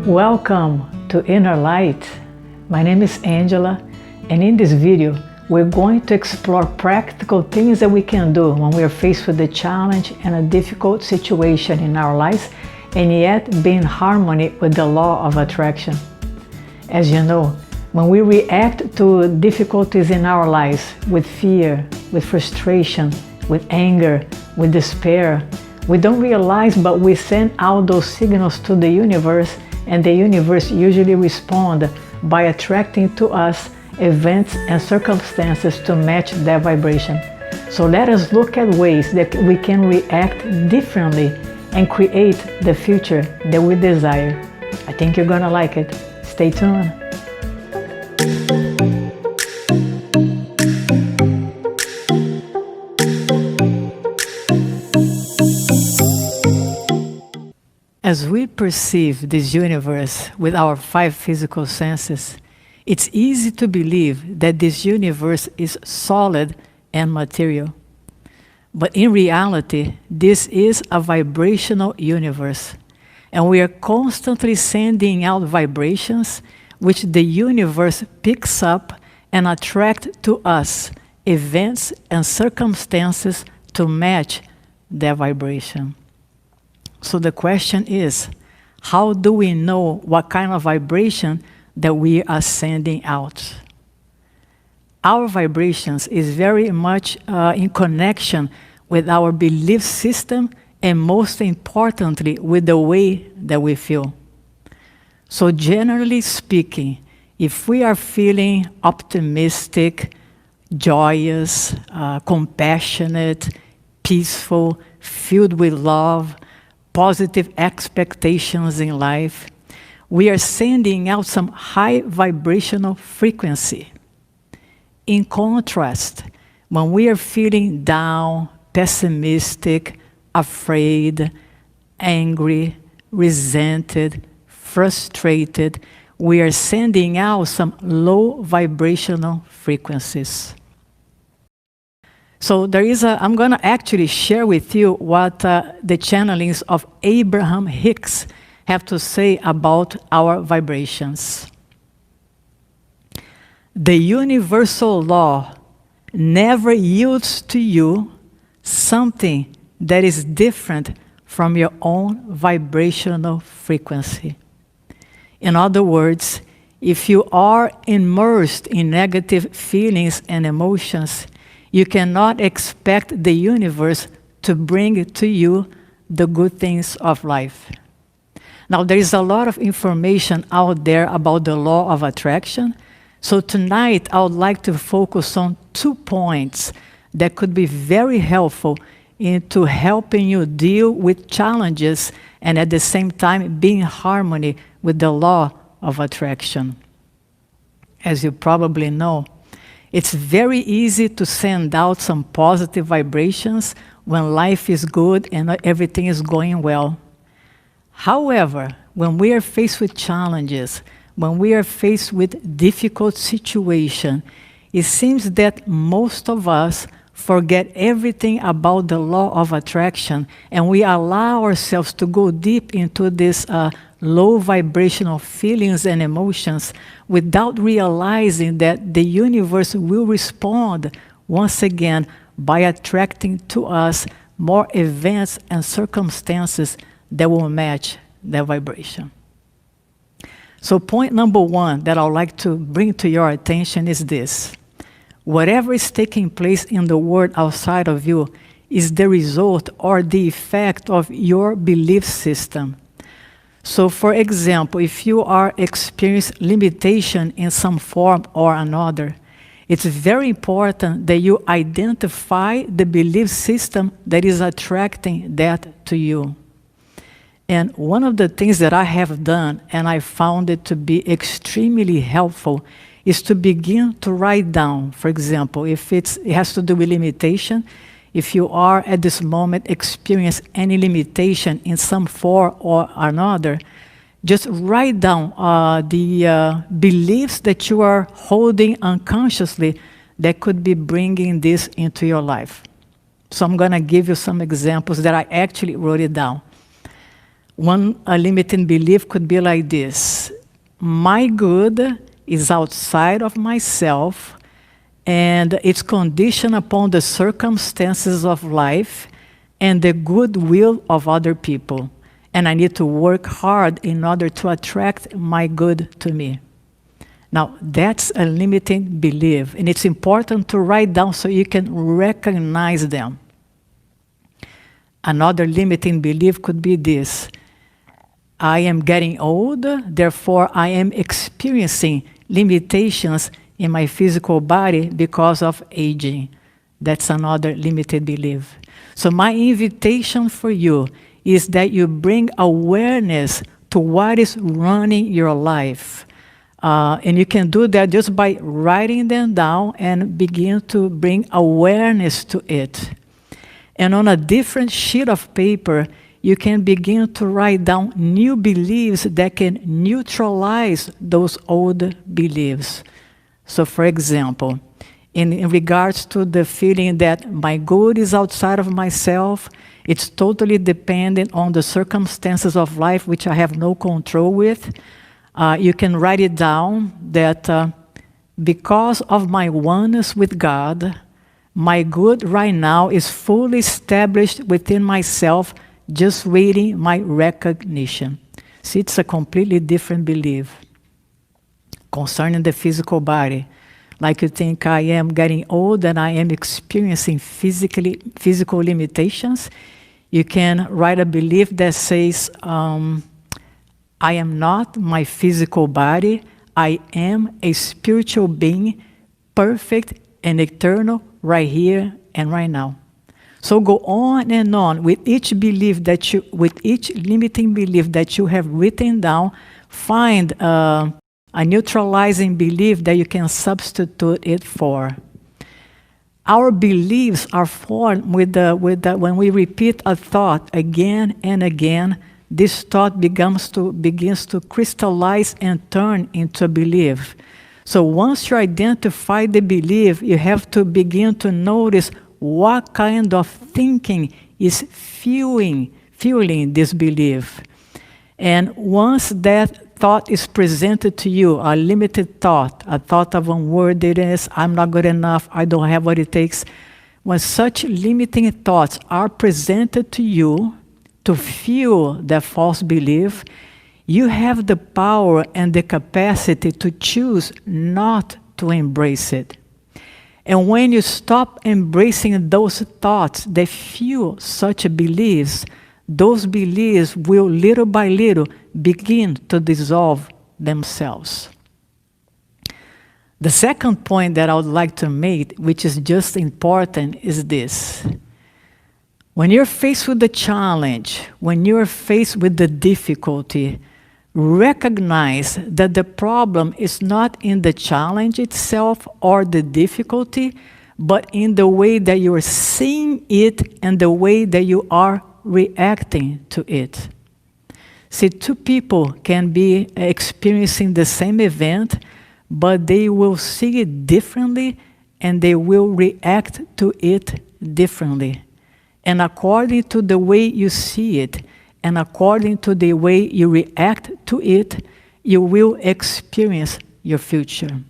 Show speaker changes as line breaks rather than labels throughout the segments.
Welcome to Inner Light. My name is Angela, and in this video we're going to explore practical things that we can do when we are faced with a challenge and a difficult situation in our lives, and yet be in harmony with the law of attraction. As you know, when we react to difficulties in our lives with fear, with frustration, with anger, with despair, we don't realize, but we send out those signals to the universe, and the universe usually responds by attracting to us events and circumstances to match that vibration. So let us look at ways that we can react differently and create the future that we desire. I think you're gonna like it. Stay tuned. As we perceive this universe with our 5 physical senses, it's easy to believe that this universe is solid and material. But in reality, this is a vibrational universe, and we are constantly sending out vibrations which the universe picks up and attracts to us events and circumstances to match their vibration. So the question is, how do we know what kind of vibration that we are sending out? Our vibrations is very much in connection with our belief system, and most importantly, with the way that we feel. So generally speaking, if we are feeling optimistic, joyous, compassionate, peaceful, filled with love, positive expectations in life, we are sending out some high vibrational frequency. In contrast, when we are feeling down, pessimistic, afraid, angry, resented, frustrated, we are sending out some low vibrational frequencies. So I'm going to actually share with you what the channelings of Abraham Hicks have to say about our vibrations. The universal law never yields to you something that is different from your own vibrational frequency. In other words, if you are immersed in negative feelings and emotions, you cannot expect the universe to bring to you the good things of life. Now, there is a lot of information out there about the law of attraction. So tonight, I would like to focus on 2 points that could be very helpful into helping you deal with challenges and at the same time be in harmony with the law of attraction. As you probably know, it's very easy to send out some positive vibrations when life is good and everything is going well. However, when we are faced with challenges, when we are faced with difficult situations, it seems that most of us forget everything about the law of attraction, and we allow ourselves to go deep into this low vibrational feelings and emotions without realizing that the universe will respond once again by attracting to us more events and circumstances that will match that vibration. So point number 1 that I would like to bring to your attention is this. Whatever is taking place in the world outside of you is the result or the effect of your belief system. So for example, if you are experiencing limitation in some form or another, it's very important that you identify the belief system that is attracting that to you. And one of the things that I have done, and I found it to be extremely helpful, is to begin to write down, for example, if it has to do with limitation, if you are at this moment experiencing any limitation in some form or another, just write down the beliefs that you are holding unconsciously that could be bringing this into your life. So I'm going to give you some examples that I actually wrote it down. One limiting belief could be like this: my good is outside of myself, and it's conditioned upon the circumstances of life and the goodwill of other people. And I need to work hard in order to attract my good to me. Now, that's a limiting belief, and it's important to write down so you can recognize them. Another limiting belief could be this: I am getting old, therefore I am experiencing limitations in my physical body because of aging. That's another limited belief. So my invitation for you is that you bring awareness to what is running your life. And you can do that just by writing them down and begin to bring awareness to it. And on a different sheet of paper, you can begin to write down new beliefs that can neutralize those old beliefs. So for example, in regards to the feeling that my good is outside of myself, it's totally dependent on the circumstances of life which I have no control with, you can write it down that because of my oneness with God, my good right now is fully established within myself, just waiting my recognition. See, it's a completely different belief concerning the physical body. Like you think I am getting old and I am experiencing physical limitations, you can write a belief that says, I am not my physical body, I am a spiritual being, perfect and eternal, right here and right now. So go on and on with each belief that you, with each limiting belief that you have written down. Find a neutralizing belief that you can substitute it for. Our beliefs are formed when we repeat a thought again and again. This thought begins to crystallize and turn into a belief. So once you identify the belief, you have to begin to notice what kind of thinking is fueling this belief. And once that thought is presented to you, a limited thought, a thought of unworthiness, I'm not good enough, I don't have what it takes. When such limiting thoughts are presented to you to fuel that false belief, you have the power and the capacity to choose not to embrace it. And when you stop embracing those thoughts that fuel such beliefs, those beliefs will little by little begin to dissolve themselves. The second point that I would like to make, which is just important, is this. When you're faced with the challenge, when you're faced with the difficulty, recognize that the problem is not in the challenge itself or the difficulty, but in the way that you are seeing it and the way that you are reacting to it. See, two people can be experiencing the same event, but they will see it differently and they will react to it differently. And according to the way you see it, and according to the way you react to it, you will experience your future.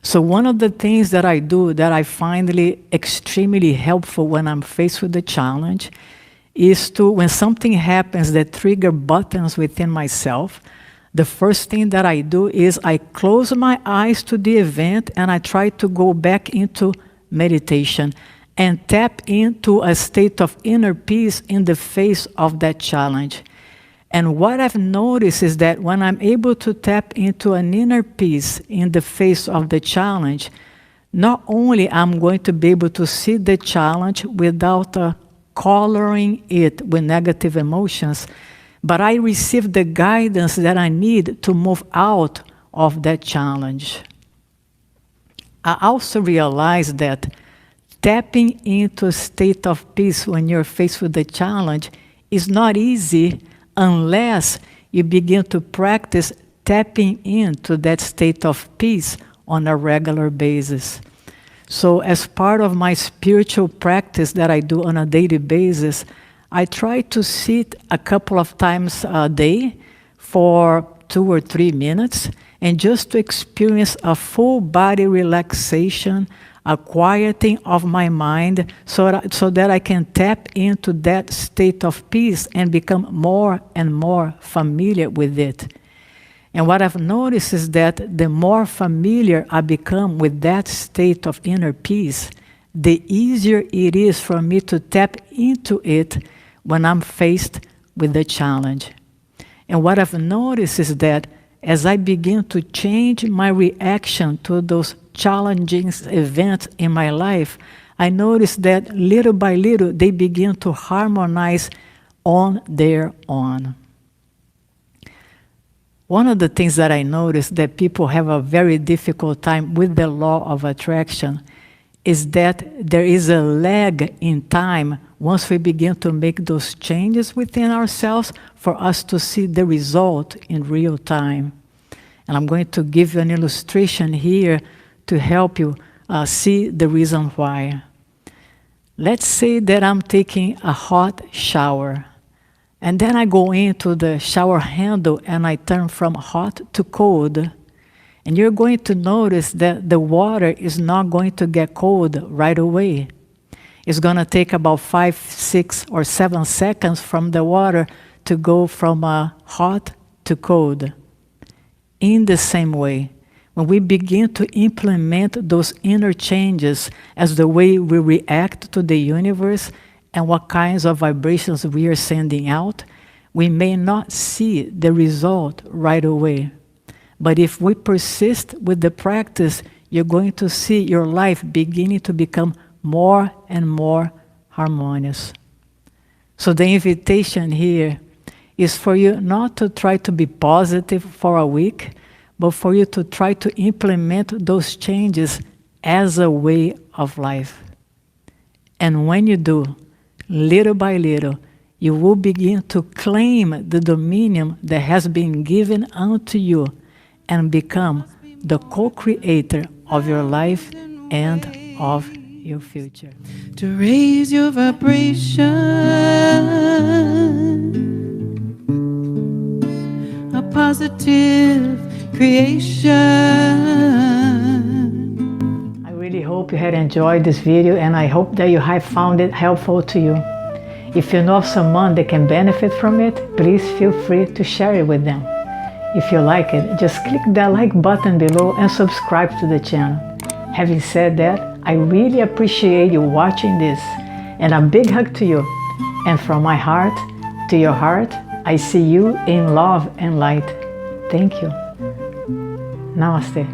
So one of the things that I do that I find extremely helpful when I'm faced with the challenge is to, when something happens that trigger buttons within myself, the first thing that I do is I close my eyes to the event and I try to go back into meditation and tap into a state of inner peace in the face of that challenge. And what I've noticed is that when I'm able to tap into an inner peace in the face of the challenge, not only I'm going to be able to see the challenge without coloring it with negative emotions, but I receive the guidance that I need to move out of that challenge. I also realize that tapping into a state of peace when you're faced with the challenge is not easy unless you begin to practice tapping into that state of peace on a regular basis. So as part of my spiritual practice that I do on a daily basis, I try to sit a couple of times a day for 2 or 3 minutes, and just to experience a full body relaxation, a quieting of my mind, so that I can tap into that state of peace and become more and more familiar with it. And what I've noticed is that the more familiar I become with that state of inner peace, the easier it is for me to tap into it when I'm faced with a challenge. And what I've noticed is that as I begin to change my reaction to those challenging events in my life, I notice that little by little they begin to harmonize on their own. One of the things that I noticed that people have a very difficult time with the law of attraction is that there is a lag in time once we begin to make those changes within ourselves for us to see the result in real time. And I'm going to give you an illustration here to help you see the reason why. Let's say that I'm taking a hot shower, and then I go into the shower handle and I turn from hot to cold. And you're going to notice that the water is not going to get cold right away. It's going to take about 5, 6, or 7 seconds from the water to go from hot to cold. In the same way, when we begin to implement those inner changes as the way we react to the universe and what kinds of vibrations we are sending out, we may not see the result right away. But if we persist with the practice, you're going to see your life beginning to become more and more harmonious. So the invitation here is for you not to try to be positive for a week, but for you to try to implement those changes as a way of life. And when you do, little by little, you will begin to claim the dominion that has been given unto you and become the co-creator of your life and of your future.
To raise your vibration, a positive creation.
I really hope you had enjoyed this video, and I hope that you have found it helpful to you. If you know of someone that can benefit from it, please feel free to share it with them. If you like it, just click that like button below and subscribe to the channel. Having said that, I really appreciate you watching this, and a big hug to you. And from my heart to your heart, I see you in love and light. Thank you. Namaste.